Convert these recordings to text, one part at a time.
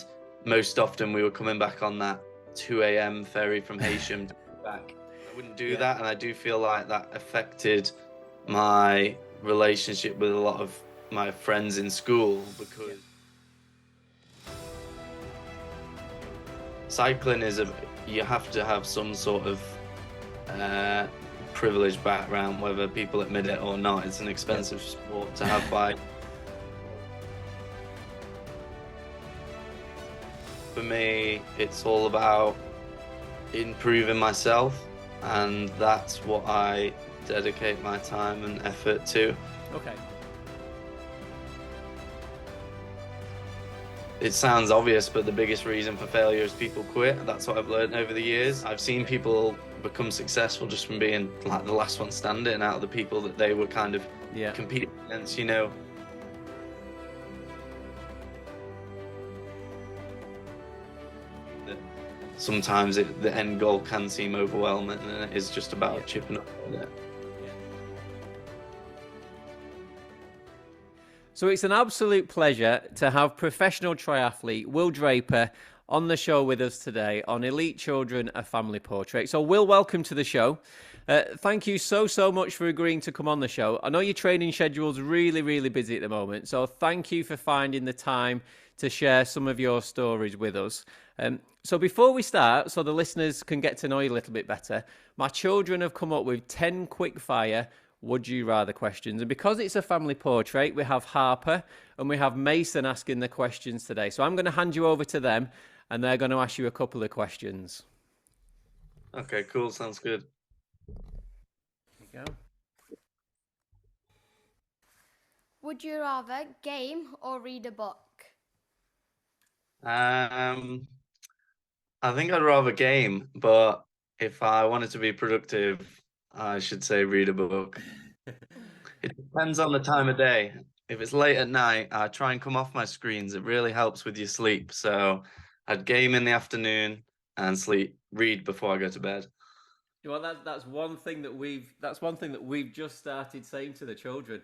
and most often we were coming back on that 2 a.m. ferry from Heysham to back. I wouldn't do that, and I do feel like that affected my relationship with a lot of my friends in school, because cycling is you have to have some sort of privileged background, whether people admit it or not. It's an expensive sport to have bike. For me, it's all about improving myself, and that's what I dedicate my time and effort to. Okay. It sounds obvious, but the biggest reason for failure is people quit. That's what I've learned over the years. I've seen people become successful just from being like the last one standing out of the people that they were kind of competing against, you know. Sometimes the end goal can seem overwhelming, and it is just about chipping up at it. So it's an absolute pleasure to have professional triathlete Will Draper on the show with us today on Elite Children, A Family Portrait. So Will, welcome to the show. Thank you so much for agreeing to come on the show. I know your training schedule's really busy at the moment, so thank you for finding the time to share some of your stories with us. So before we start, so the listeners can get to know you a little bit better, my children have come up with 10 quick-fire would you rather questions. And because it's a family portrait, we have Harper and we have Mason asking the questions today. So I'm going to hand you over to them and they're going to ask you a couple of questions. Okay, cool. Sounds good. There you go. Would you rather game or read a book? I think I'd rather game, but if I wanted to be productive, I should say read a book. It depends on the time of day. If it's late at night, I try and come off my screens. It really helps with your sleep. So I'd game in the afternoon and read before I go to bed. Well, that's one thing that we've just started saying to the children.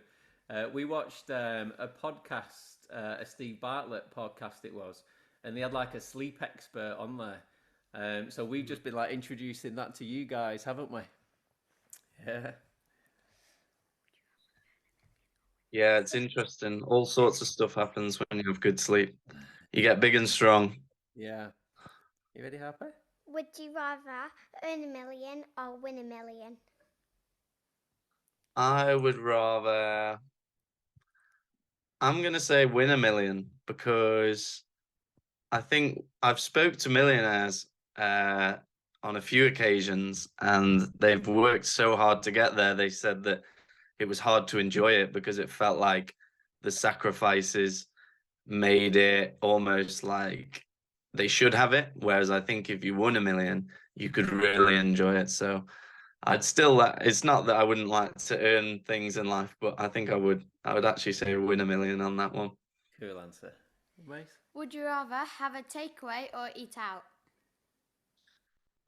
We watched a podcast, a Steve Bartlett podcast it was, and they had like a sleep expert on there. So we've just been like introducing that to you guys, haven't we? Yeah. Yeah, it's interesting. All sorts of stuff happens when you have good sleep. You get big and strong. Yeah. You ready, Harper? Would you rather earn $1 million or win $1 million? I would rather... I'm going to say win $1 million, because I think I've spoke to millionaires on a few occasions, and they've worked so hard to get there. They said that it was hard to enjoy it because it felt like the sacrifices made it almost like they should have it. Whereas I think if you won $1 million, you could really enjoy it. So I'd still, it's not that I wouldn't like to earn things in life, but I think I would actually say win $1 million on that one. Cool answer. Mace? Would you rather have a takeaway or eat out?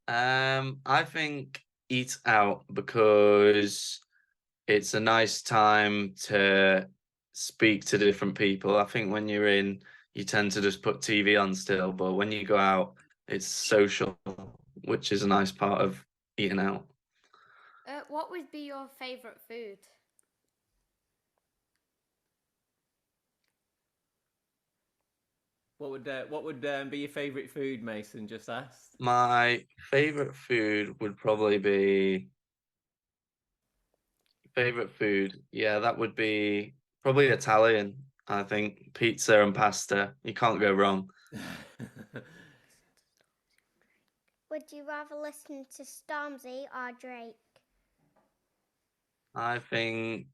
I think eat out, because it's a nice time to speak to different people. I think when you're in, you tend to just put TV on still, but when you go out, it's social, which is a nice part of eating out. What would be your favourite food? What would be your favourite food, Mason just asked? My favourite food would probably be... Favourite food? Yeah, that would be probably Italian. I think pizza and pasta. You can't go wrong. Would you rather listen to Stormzy or Drake? I think,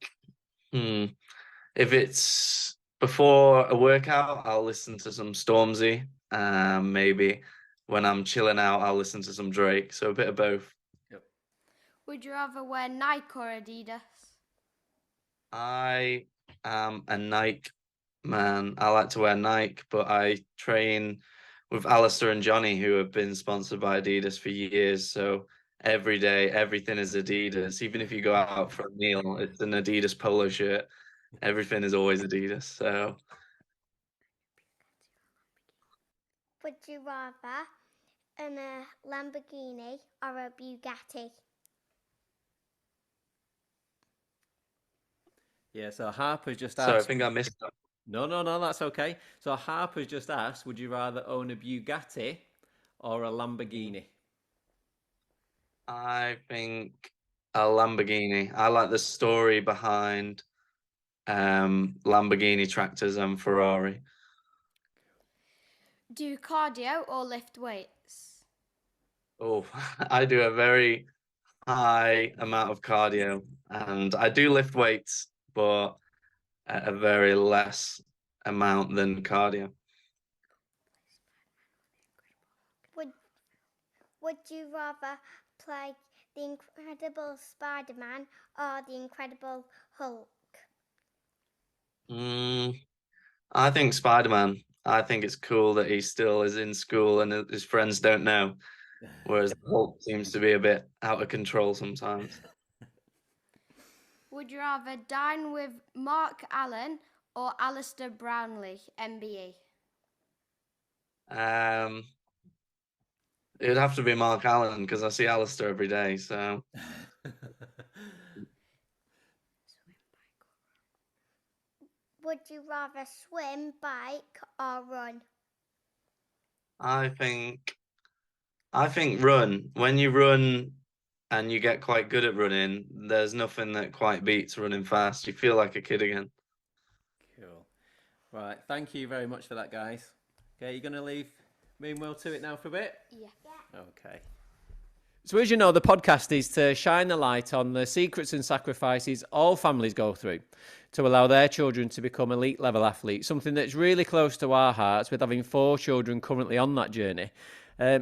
if it's before a workout, I'll listen to some Stormzy. Maybe when I'm chilling out, I'll listen to some Drake. So a bit of both. Yep. Would you rather wear Nike or Adidas? I am a Nike man. I like to wear Nike, but I train with Alistair and Johnny, who have been sponsored by Adidas for years. So every day, everything is Adidas. Even if you go out for a meal, it's an Adidas polo shirt. Everything is always Adidas. So Would you rather in a Lamborghini or a Bugatti? Yeah, so Harper's just So I asked. think I missed that. No, that's okay. So Harper's just asked, would you rather own a Bugatti or a Lamborghini? I think a Lamborghini. I like the story behind Lamborghini tractors and Ferrari. Do cardio or lift weights? Oh, I do a very high amount of cardio, and I do lift weights, but at a very less amount than cardio. Would you rather play the Incredible Spider-Man or the Incredible Hulk? I think Spider-Man. I think it's cool that he still is in school and his friends don't know, whereas Hulk seems to be a bit out of control sometimes. Would you rather dine with Mark Allen or Alistair Brownlee, MBE? It would have to be Mark Allen because I see Alistair every day. So Would you rather swim, bike, or run? I think run. When you run and you get quite good at running, there's nothing that quite beats running fast. You feel like a kid again. Cool. Right, thank you very much for that, guys. Okay, you're going to leave Meanwhile to it now for a bit? Yeah. Okay. So as you know, the podcast is to shine the light on the secrets and sacrifices all families go through to allow their children to become elite level athletes, something that's really close to our hearts with having 4 children currently on that journey.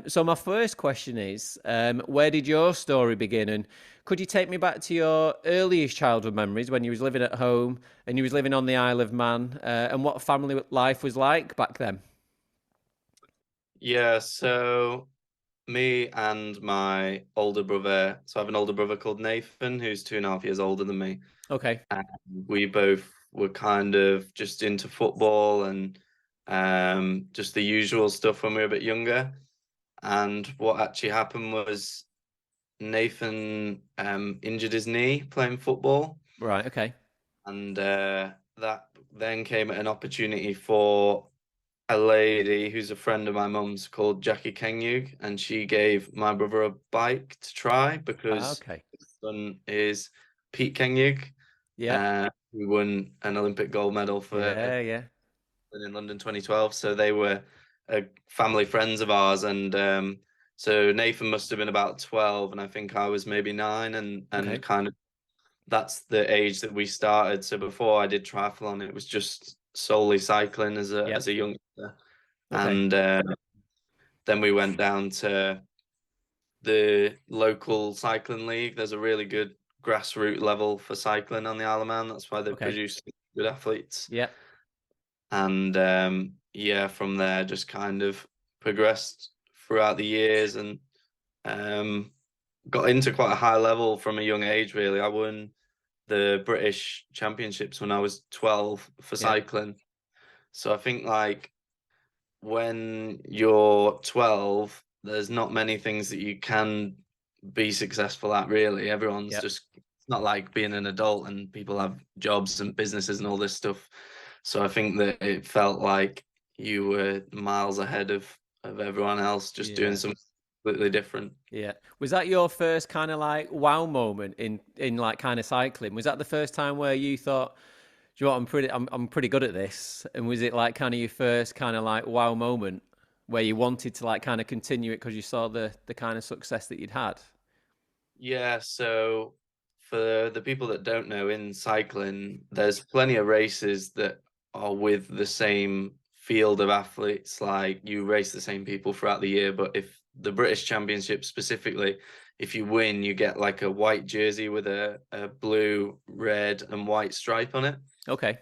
So my first question is, where did your story begin? And could you take me back to your earliest childhood memories when you was living at home and you was living on the Isle of Man, and what family life was like back then? Yeah, so me and my older brother, so I have an older brother called Nathan, who's 2.5 years older than me. Okay. And we both were kind of just into football and just the usual stuff when we were a bit younger. And what actually happened was Nathan injured his knee playing football. Right. Okay. And that then came at an opportunity for a lady who's a friend of my mum's called Jackie Kenyug, and she gave my brother a bike to try because Okay. his son is Pete Kenyug, Yeah. who won an Olympic gold medal for Yeah. in London 2012. So they were family friends of ours, and so Nathan must have been about 12, and I think I was maybe 9, and Okay. kind of that's the age that we started. So before I did triathlon, it was just solely cycling as a Yep. youngster. Okay. And then we went down to the local cycling league. There's a really good grassroots level for cycling on the Isle of Man. That's why they Okay. produce good athletes. Yeah. And yeah, from there just kind of progressed throughout the years and got into quite a high level from a young age, really. I won the British Championships when I was 12 for Yeah. cycling. So I think like when you're 12, there's not many things that you can be successful at, really. Everyone's Yep. just, it's not like being an adult and people have jobs and businesses and all this stuff. So I think that it felt like you were miles ahead of everyone else, just doing Yeah. something completely different. Yeah. Was that your first kind of like wow moment in like kind of cycling? Was that the first time where you thought, do you know what, I'm pretty good at this? And was it like kind of your first kind of like wow moment where you wanted to like kind of continue it because you saw the kind of success that you'd had? Yeah, so for the people that don't know, in cycling, there's plenty of races that are with the same field of athletes. Like you race the same people throughout the year, but if the British Championship specifically, if you win, you get like a white jersey with a blue, red, and white stripe on it. Okay.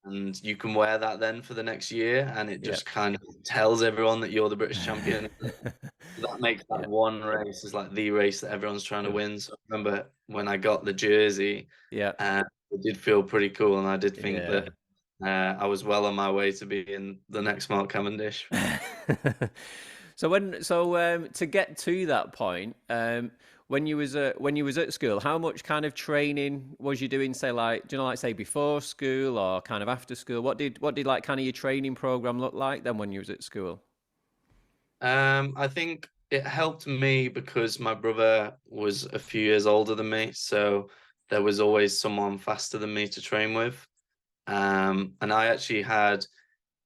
And you can wear that then for the next year, and it Yeah. just kind of tells everyone that you're the British champion. That makes that Yeah. one race is like the race that everyone's trying to Sure. win. So I remember when I got the jersey, Yeah. it did feel pretty cool, and I did think Yeah. that I was well on my way to being the next Mark Cavendish. So to get to that point, when you was at school, how much kind of training was you doing? Say, like, do you know, like, say, before school or kind of after school? What did like kind of your training program look like then when you was at school? I think it helped me because my brother was a few years older than me, so there was always someone faster than me to train with. And I actually had,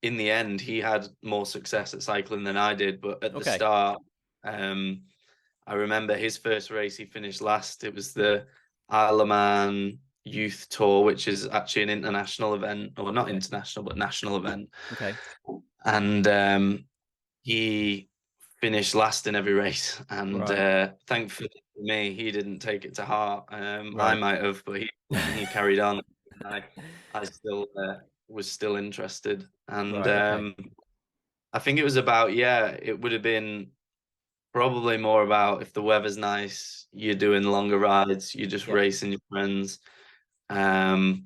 in the end, he had more success at cycling than I did. But at the Okay. start, I remember his first race, he finished last. It was the Isle of Man Youth Tour, which is actually an international event, or not Okay. international, but national event. Okay. And he finished last in every race. And Right. thankfully for me, he didn't take it to heart. I Right. might have, but he carried on. I still was still interested. And Right. Okay. I think it was about, yeah, it would have been probably more about if the weather's nice, you're doing longer rides, you're just Yep. racing your friends. Um,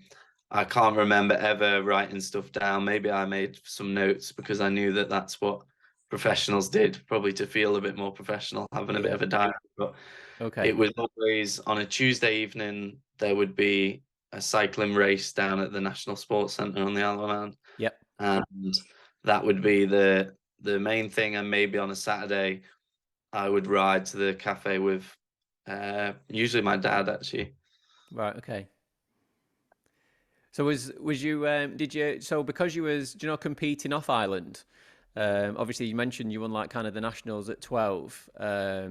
I can't remember ever writing stuff down. Maybe I made some notes because I knew that that's what professionals did, probably to feel a bit more professional, having a bit Yeah. of a diary. But Okay. it was always on a Tuesday evening, there would be a cycling race down at the National Sports Centre on the Isle of Man. Yep. And that would be the main thing. And maybe on a Saturday, I would ride to the cafe with usually my dad, actually. Right. Okay. So was you did you so because you was, do you know, competing off island? Obviously you mentioned you won like kind of the nationals at 12. Uh,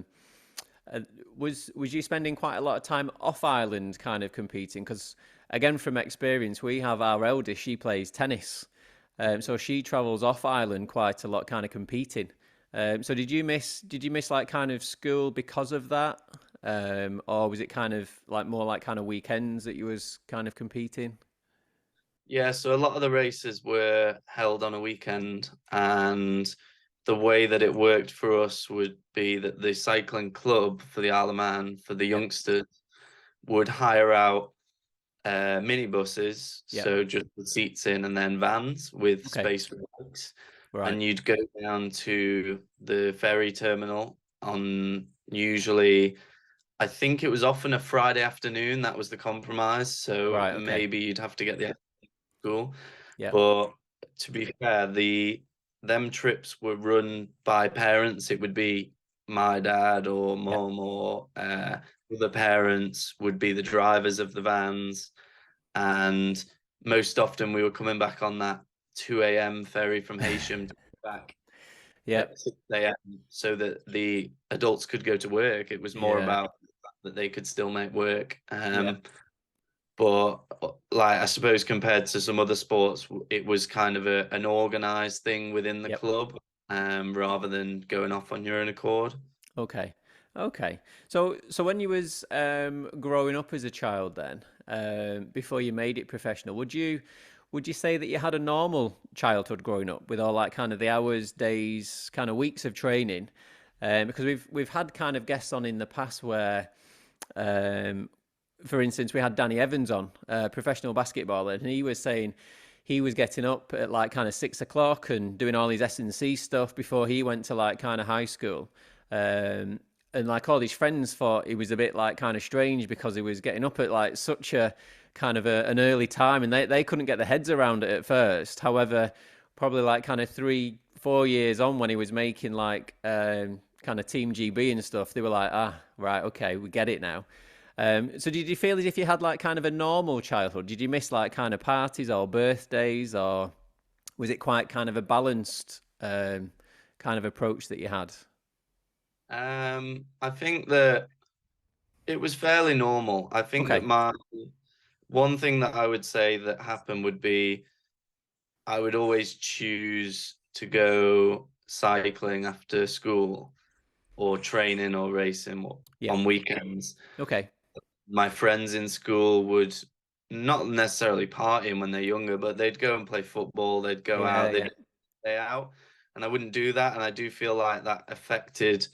was you spending quite a lot of time off island kind of competing? Because again, from experience, we have our eldest. She plays tennis, so she travels off island quite a lot, kind of competing. So did you miss like kind of school because of that, or was it kind of like more like kind of weekends that you was kind of competing? Yeah, so a lot of the races were held on a weekend, and the way that it worked for us would be that the cycling club for the Isle of Man, for the Yep. youngsters, would hire out minibuses, Yep. so just the seats in, and then vans with Okay. space for bikes. Right. And you'd go down to the ferry terminal on usually, I think it was often a Friday afternoon. That was the compromise. So Right. Okay. maybe you'd have to get the school. Yep. But to be fair, them trips were run by parents. It would be my dad or Yep. mum or other parents would be the drivers of the vans. And most often we were coming back on that 2 a.m. ferry from Heysham to back Yep. at 6 a.m. so that the adults could go to work. It was more Yeah. about that they could still make work. Yep. But like I suppose compared to some other sports, it was kind of an organized thing within the Yep. club, rather than going off on your own accord. Okay. Okay. So when you was growing up as a child then, before you made it professional, would you say that you had a normal childhood growing up with all like kind of the hours, days, kind of weeks of training? Because we've had kind of guests on in the past where um, for instance, we had Danny Evans on, professional basketballer, and he was saying he was getting up at like kind of 6 o'clock and doing all his S&C stuff before he went to like kind of high school. And like all his friends thought he was a bit like kind of strange because he was getting up at like such a kind of an early time, and they couldn't get their heads around it at first. However, probably like kind of 3-4 years on, when he was making like kind of Team GB and stuff, they were like, ah, right, okay, we get it now. So did you feel as if you had like kind of a normal childhood? Did you miss like kind of parties or birthdays, or was it quite kind of a balanced kind of approach that you had? I think that it was fairly normal. I think that Okay. my one thing that I would say that happened would be I would always choose to go cycling after school or training or racing Yep. on weekends. Okay. My friends in school would not necessarily partying when they're younger, but they'd go and play football, they'd go Yeah. out, Yeah. they'd stay out. And I wouldn't do that. And I do feel like that affected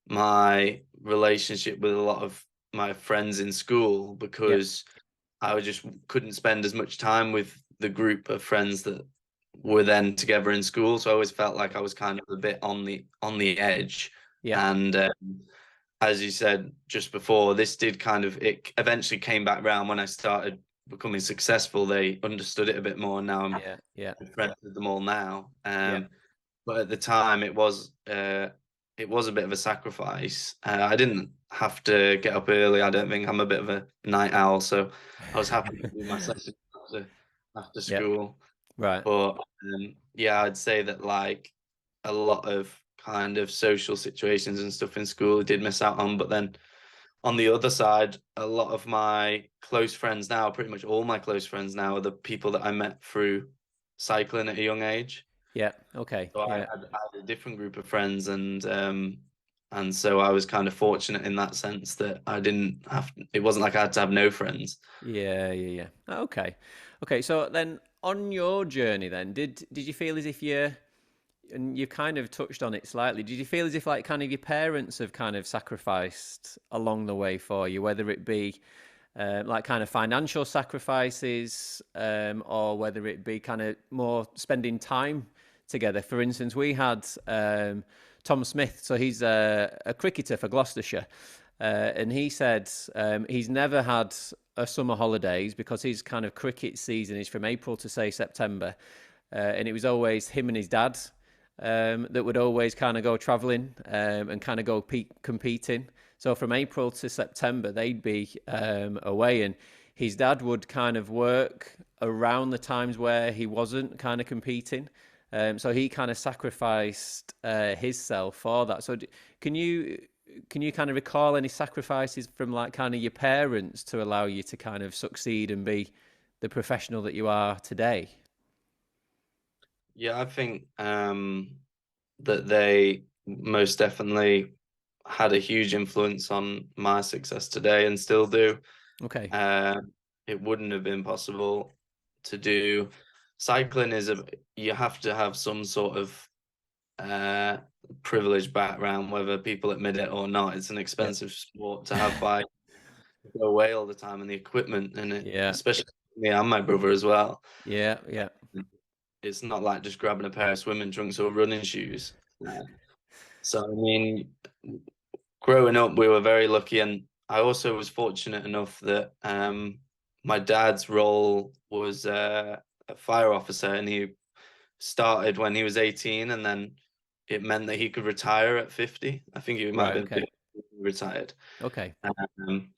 my relationship with a lot of my friends in school Yep. because I just couldn't spend as much time with the group of friends that were then together in school. So I always felt like I was kind of a bit on the edge. Yeah. And as you said just before, this did it eventually came back round when I started becoming successful. They understood it a bit more. And now I'm Yeah. friends with them all now. Yeah. But at the time, it was a bit of a sacrifice. I didn't have to get up early. I don't think I'm a bit of a night owl, so I was happy to do my sessions after Yeah. school. Right. But yeah, I'd say that like a lot of kind of social situations and stuff in school I did miss out on. But then on the other side, a lot of my close friends now, pretty much all my close friends now, are the people that I met through cycling at a young age. Yeah. Okay. So I Yeah. had a different group of friends, and so I was kind of fortunate in that sense that I didn't have. It wasn't like I had to have no friends. Yeah. Yeah. Yeah. Okay. Okay. So then, on your journey, then, did you feel as if and you kind of touched on it slightly. Did you feel as if like kind of your parents have kind of sacrificed along the way for you, whether it be like kind of financial sacrifices, or whether it be kind of more spending time together? For instance, we had Tom Smith, so he's a cricketer for Gloucestershire, and he said he's never had a summer holidays because his kind of cricket season is from April to say September, and it was always him and his dad that would always kind of go travelling and kind of go competing. So from April to September, they'd be away, and his dad would kind of work around the times where he wasn't kind of competing. So he kind of sacrificed his self for that. So can you kind of recall any sacrifices from like kind of your parents to allow you to kind of succeed and be the professional that you are today? Yeah, I think that they most definitely had a huge influence on my success today and still do. Okay. It wouldn't have been possible to do. Cycling you have to have some sort of privileged background, whether people admit it or not. It's an Yeah. expensive sport to have bikes go away all the time and the equipment and it, Yeah. especially me and my brother as well. Yeah. Yeah. It's not like just grabbing a pair of swimming trunks or running shoes. So I mean, growing up, we were very lucky, and I also was fortunate enough that my dad's role was a fire officer, and he started when he was 18, and then it meant that he could retire at 50. I think he might have Right. been Okay. 50 when he retired. Okay. Um,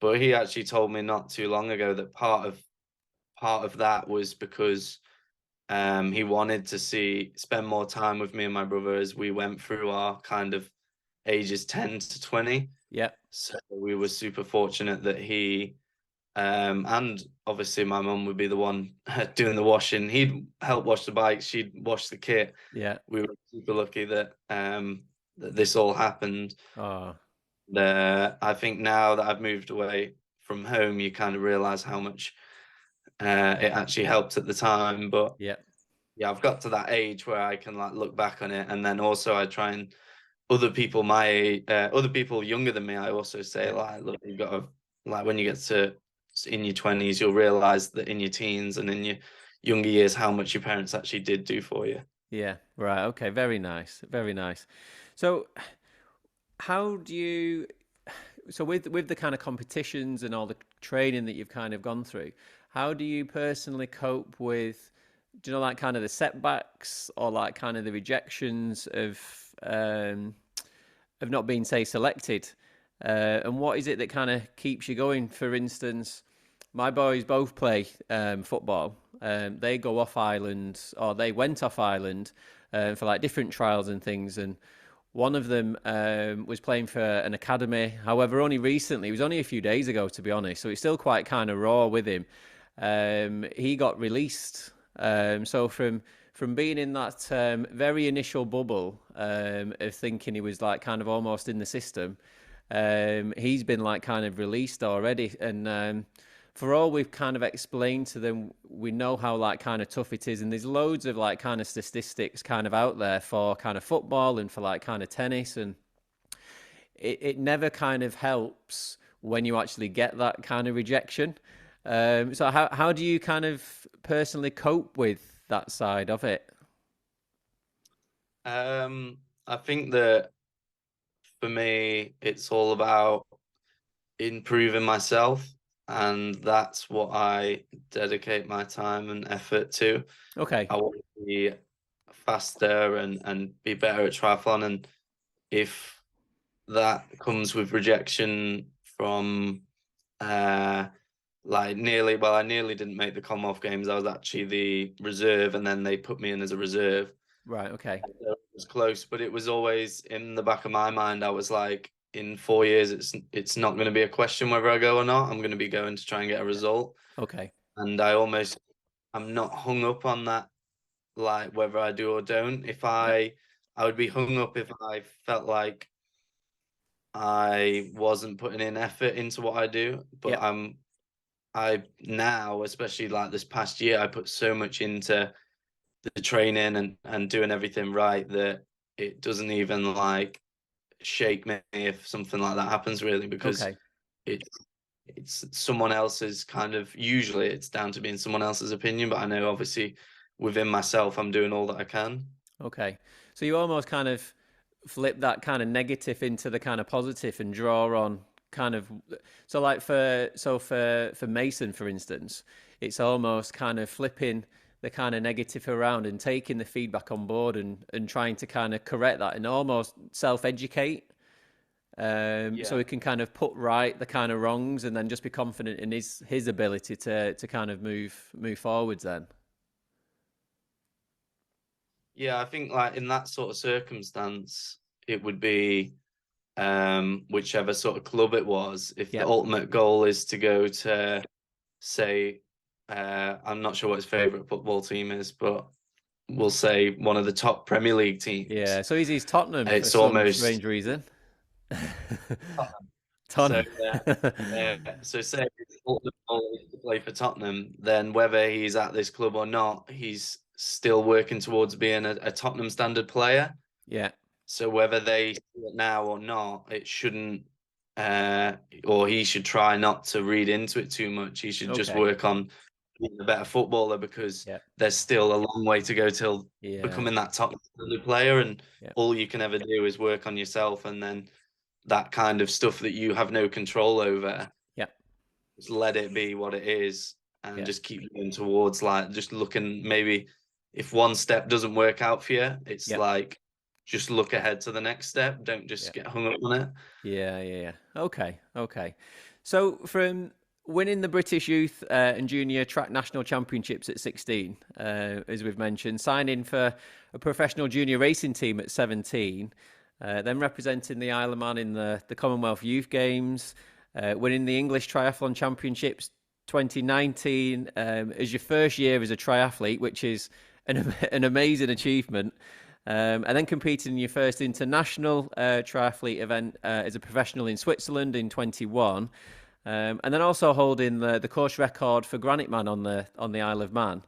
but he actually told me not too long ago that part of that was because he wanted to spend more time with me and my brother as we went through our kind of ages 10 to 20. Yeah. So we were super fortunate that he and obviously my mum would be the one doing the washing. He'd help wash the bikes, she'd wash the kit. Yeah. We were super lucky that that this all happened. Oh. I think now that I've moved away from home, you kind of realize how much it actually helped at the time. But Yeah. yeah, I've got to that age where I can like look back on it, and then also I try and other people other people younger than me, I also say Yeah. like, look, you've got to like when you get to in your 20s, you'll realize that in your teens and in your younger years how much your parents actually did do for you. Yeah. Right. Okay. Very nice. Very nice. So, how do you? So with the kind of competitions and all the training that you've kind of gone through, how do you personally cope with? Do you know like kind of the setbacks or like kind of the rejections of not being say selected? And what is it that kind of keeps you going? For instance, my boys both play football. They go off island, or they went off island for like different trials and things. And one of them was playing for an academy. However, only recently, it was only a few days ago, to be honest. So it's still quite kind of raw with him. He got released. So from being in that very initial bubble of thinking he was like kind of almost in the system, he's been like kind of released already. And for all we've kind of explained to them, we know how like kind of tough it is. And there's loads of like kind of statistics kind of out there for kind of football and for like kind of tennis. And it never kind of helps when you actually get that kind of rejection. So how do you kind of personally cope with that side of it? I think that for me, it's all about improving myself, and that's what I dedicate my time and effort to. Okay. I want to be faster and be better at triathlon, and if that comes with rejection from like I nearly didn't make the Commonwealth Games. I was actually the reserve, and then they put me in as a reserve. Right. Okay. So it was close, but it was always in the back of my mind. I was like, in 4 years, it's not going to be a question whether I go or not. I'm going to be going to try and get a result. Okay. And I'm not hung up on that, like whether I do or don't. Yep. I would be hung up if I felt like I wasn't putting in effort into what I do. But Yep. I now, especially like this past year, I put so much into the training and doing everything right that it doesn't even like shake me if something like that happens, really, because Okay. it it's someone else's kind of, usually it's down to being someone else's opinion, but I know obviously within myself I'm doing all that I can. Okay. So you almost kind of flip that kind of negative into the kind of positive and draw on kind of, so like for Mason, for instance, it's almost kind of flipping the kind of negative around and taking the feedback on board and trying to kind of correct that and almost self-educate, so Yeah. he can kind of put right the kind of wrongs and then just be confident in his ability to kind of move forwards then. Yeah, I think like in that sort of circumstance, it would be whichever sort of club it was. If the Yep. ultimate goal is to go to, say, I'm not sure what his favorite football team is, but we'll say one of the top Premier League teams. Yeah, so he's Tottenham for It's some almost strange reason. so Tottenham. so say his ultimate goal is to play for Tottenham, then whether he's at this club or not, he's still working towards being a Tottenham standard player. Yeah. So whether they see it now or not, it shouldn't, uh, or he should try not to read into it too much. He should just Okay. work on being a better footballer, because Yeah. there's still a long way to go till Yeah. becoming that top player. And Yeah. all you can ever do is work on yourself, and then that kind of stuff that you have no control over, Yeah. just let it be what it is, and Yeah. just keep moving towards, like, just looking, maybe if one step doesn't work out for you, it's Yeah. like just look ahead to the next step. Don't just Yeah. get hung up on it. Yeah. Yeah. Okay. Okay. So from winning the British Youth and Junior Track National Championships at 16, as we've mentioned, signing for a professional junior racing team at 17, then representing the Isle of Man in the Commonwealth Youth Games, winning the English Triathlon Championships 2019 as your first year as a triathlete, which is an amazing achievement. And then competing in your first international triathlete event as a professional in Switzerland in 21, and then also holding the course record for GRANITE MANN on the Isle of Man.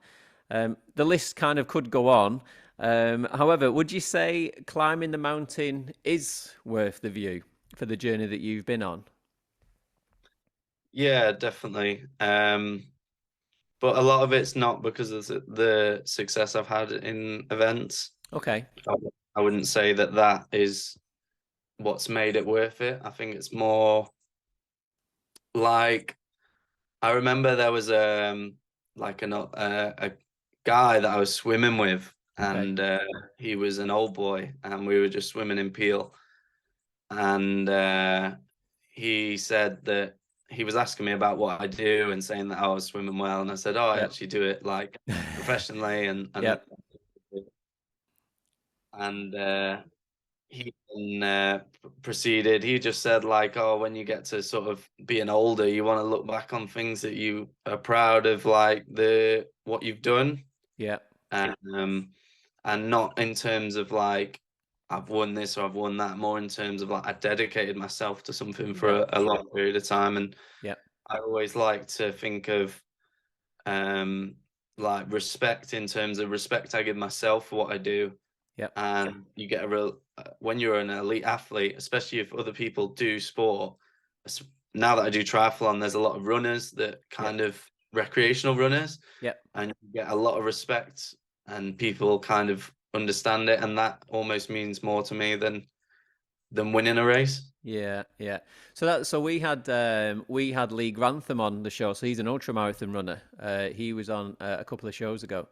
The list kind of could go on. However, would you say climbing the mountain is worth the view for the journey that you've been on? Yeah, definitely. But a lot of it's not because of the success I've had in events. Okay. I wouldn't say that that is what's made it worth it. I think it's more like, I remember there was like a guy that I was swimming with, Okay. and he was an old boy, and we were just swimming in Peel, and he said that he was asking me about what I do and saying that I was swimming well, and I said, "Oh, I Yep. actually do it like professionally," Yep. and he then, proceeded. He just said like, "Oh, when you get to sort of being older, you want to look back on things that you are proud of, like what you've done, Yep. um, and not in terms of like I've won this or I've won that. More in terms of like I dedicated myself to something for Yep. a long period of time, and Yep. I always like to think of um like respect, in terms of respect I give myself for what I do. Yep. And you get a real when you're an elite athlete, especially if other people do sport, now that I do triathlon, there's a lot of runners that kind of recreational runners, and you get a lot of respect, and people kind of understand it, and that almost means more to me than winning a race. Yeah. So we had Lee Grantham on the show. So he's an ultramarathon runner. He was on a couple of shows ago,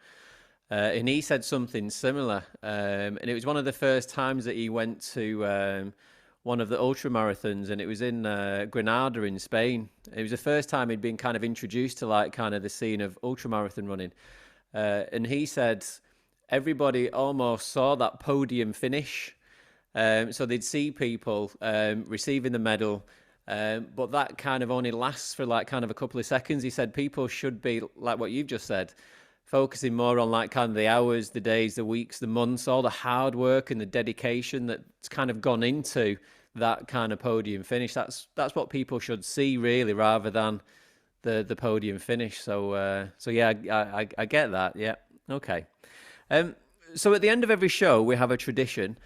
and he said something similar. And it was one of the first times that he went to one of the ultramarathons, and it was in Granada in Spain. It was the first time he'd been kind of introduced to like kind of the scene of ultramarathon running, and he said everybody almost saw that podium finish. So they'd see people receiving the medal, but that kind of only lasts for like kind of a couple of seconds. He said people should be, like what you've just said, focusing more on like kind of the hours, the days, the weeks, the months, all the hard work and the dedication that's kind of gone into that kind of podium finish. That's what people should see really, rather than the podium finish. So yeah, I get that. Yeah. Okay. So at the end of every show, we have a tradition.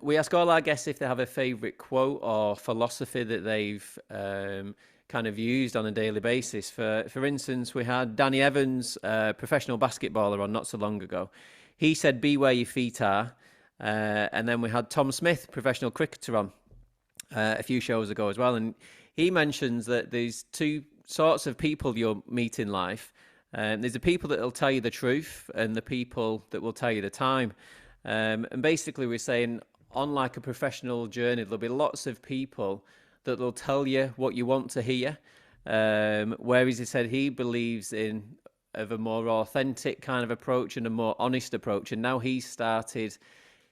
We ask all our guests if they have a favourite quote or philosophy that they've kind of used on a daily basis. For instance, we had Danny Evans, professional basketballer, on not so long ago. He said, "Be where your feet are." And then we had Tom Smith, professional cricketer, on a few shows ago as well. And he mentions that there's two sorts of people you'll meet in life. There's the people that will tell you the truth and the people that will tell you the time. And basically we're saying on like a professional journey, there'll be lots of people that will tell you what you want to hear. Whereas he said he believes of a more authentic kind of approach and a more honest approach. And now he's started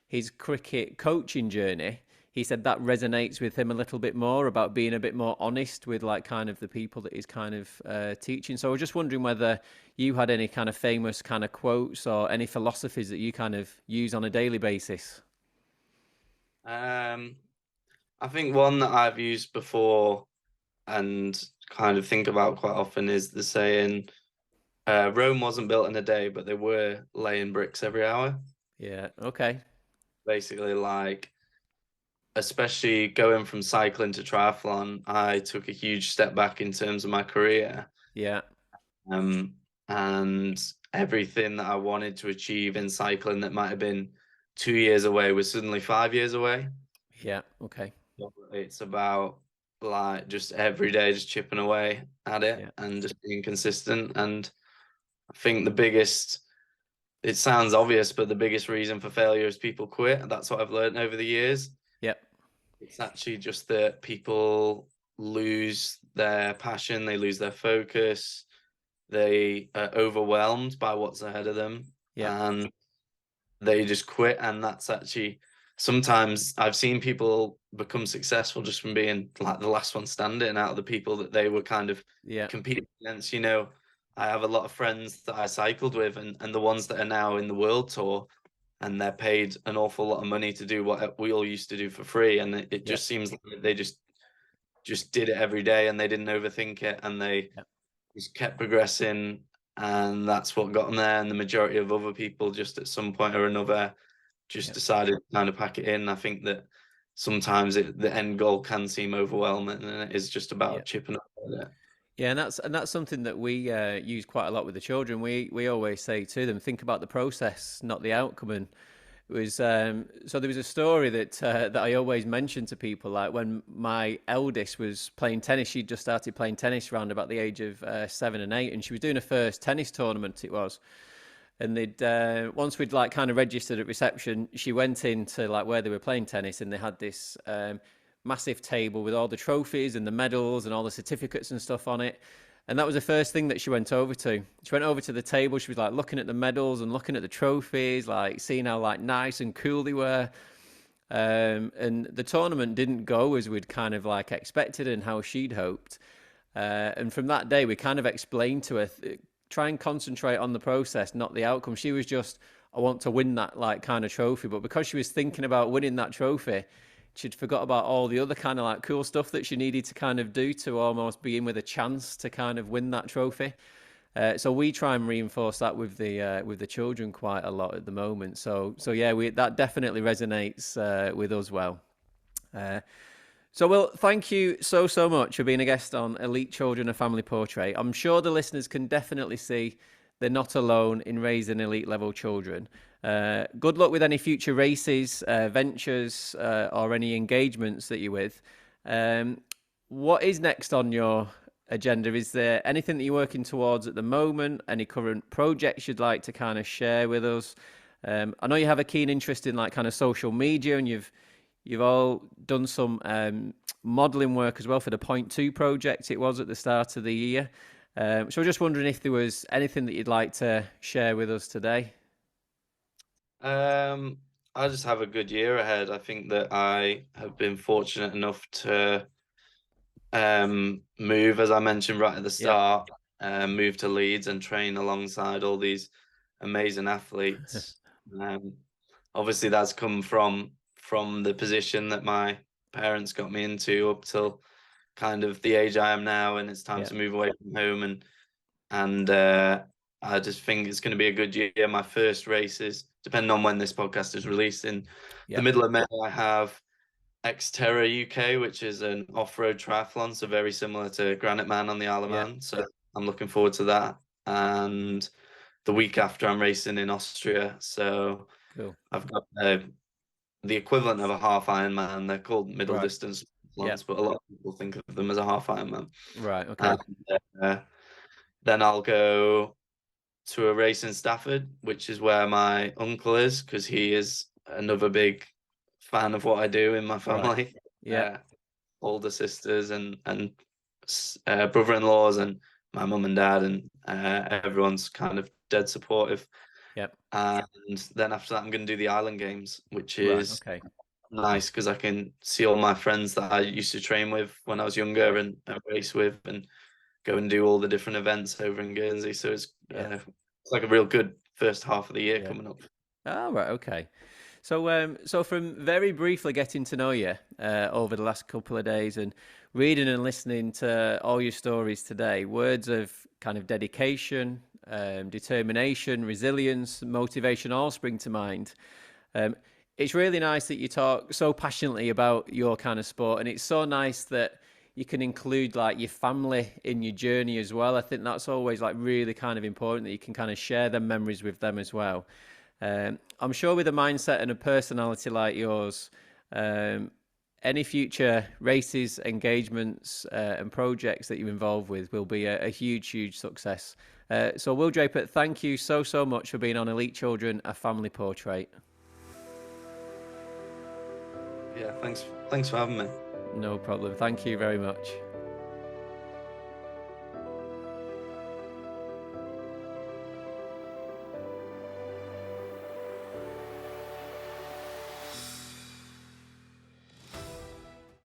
his cricket coaching journey. He said that resonates with him a little bit more, about being a bit more honest with like kind of the people that he's kind of teaching. So I was just wondering whether you had any kind of famous kind of quotes or any philosophies that you kind of use on a daily basis. I think one that I've used before and kind of think about quite often is the saying, Rome wasn't built in a day, but they were laying bricks every hour. Yeah. Okay. Basically, like, especially going from cycling to triathlon, I took a huge step back in terms of my career. Yeah. And everything that I wanted to achieve in cycling that might have been 2 years away was suddenly 5 years away. Yeah. Okay. So it's about like just every day, just chipping away at it and just being consistent. And I think it sounds obvious, but the biggest reason for failure is people quit. That's what I've learned over the years. Yep. It's actually just that people lose their passion, they lose their focus, they are overwhelmed by what's ahead of them, and they just quit. And that's actually, sometimes I've seen people become successful just from being like the last one standing out of the people that they were kind of competing against. You know, I have a lot of friends that I cycled with, and the ones that are now in the world tour, and they're paid an awful lot of money to do what we all used to do for free. And it just seems like they just did it every day, and they didn't overthink it, and they just kept progressing, and that's what got them there. And the majority of other people just at some point or another just decided to kind of pack it in. I think that sometimes the end goal can seem overwhelming, and it is just about chipping up at it. Yeah, and that's something that we use quite a lot with the children. We always say to them, think about the process, not the outcome. And it was so there was a story that I always mention to people. Like when my eldest was playing tennis, she'd just started playing tennis around about the age of 7 and 8, and she was doing her first tennis tournament. It was, and they'd once we'd like kind of registered at reception, she went into like where they were playing tennis, and they had this massive table with all the trophies and the medals and all the certificates and stuff on it. And that was the first thing that she went over to. She went over to the table. She was like looking at the medals and looking at the trophies, like seeing how like nice and cool they were. And the tournament didn't go as we'd kind of like expected and how she'd hoped. And from that day, we kind of explained to her, try and concentrate on the process, not the outcome. She was just, I want to win that like kind of trophy. But because she was thinking about winning that trophy, she'd forgot about all the other kind of like cool stuff that she needed to kind of do to almost be in with a chance to kind of win that trophy. So we try and reinforce that with the children quite a lot at the moment. So yeah, that definitely resonates with us well. So, Will, thank you so much for being a guest on Elite Children, a Family Portrait. I'm sure the listeners can definitely see they're not alone in raising elite level children. Good luck with any future races, ventures, or any engagements that you're with. What is next on your agenda? Is there anything that you're working towards at the moment? Any current projects you'd like to kind of share with us? I know you have a keen interest in like kind of social media, and you've all done some modelling work as well for the Point 2 project. It was at the start of the year. So I'm just wondering if there was anything that you'd like to share with us today. I just have a good year ahead. I think that I have been fortunate enough to move, as I mentioned right at the start, move to Leeds and train alongside all these amazing athletes. Obviously, that's come from the position that my parents got me into up till kind of the age I am now, and it's time to move away from home. And I just think it's going to be a good year. My first races, depending on when this podcast is released, in the middle of May, I have Xterra UK, which is an off-road triathlon, so very similar to Granite Man on the Isle of Man. So I'm looking forward to that. And the week after, I'm racing in Austria. So I've got the equivalent of a half Ironman. They're called middle distance triathlons, but a lot of people think of them as a half Ironman. Right. Okay. And, then I'll go to a race in Stafford, which is where my uncle is, because he is another big fan of what I do in my family. Older sisters and brother-in-laws and my mum and dad, and everyone's kind of dead supportive. And then after that, I'm going to do the Island Games, which is nice because I can see all my friends that I used to train with when I was younger and race with, and go and do all the different events over in Guernsey. So it's like a real good first half of the year coming up. Oh, right. Okay. So from very briefly getting to know you over the last couple of days and reading and listening to all your stories today, words of kind of dedication, determination, resilience, motivation all spring to mind. It's really nice that you talk so passionately about your kind of sport, and it's so nice that you can include like your family in your journey as well. I think that's always like really kind of important that you can kind of share them memories with them as well. I'm sure with a mindset and a personality like yours, any future races, engagements, and projects that you're involved with will be a huge success. So Will Draper, thank you so much for being on Elite Children, a Family Portrait. Yeah, thanks for having me. No problem. Thank you very much.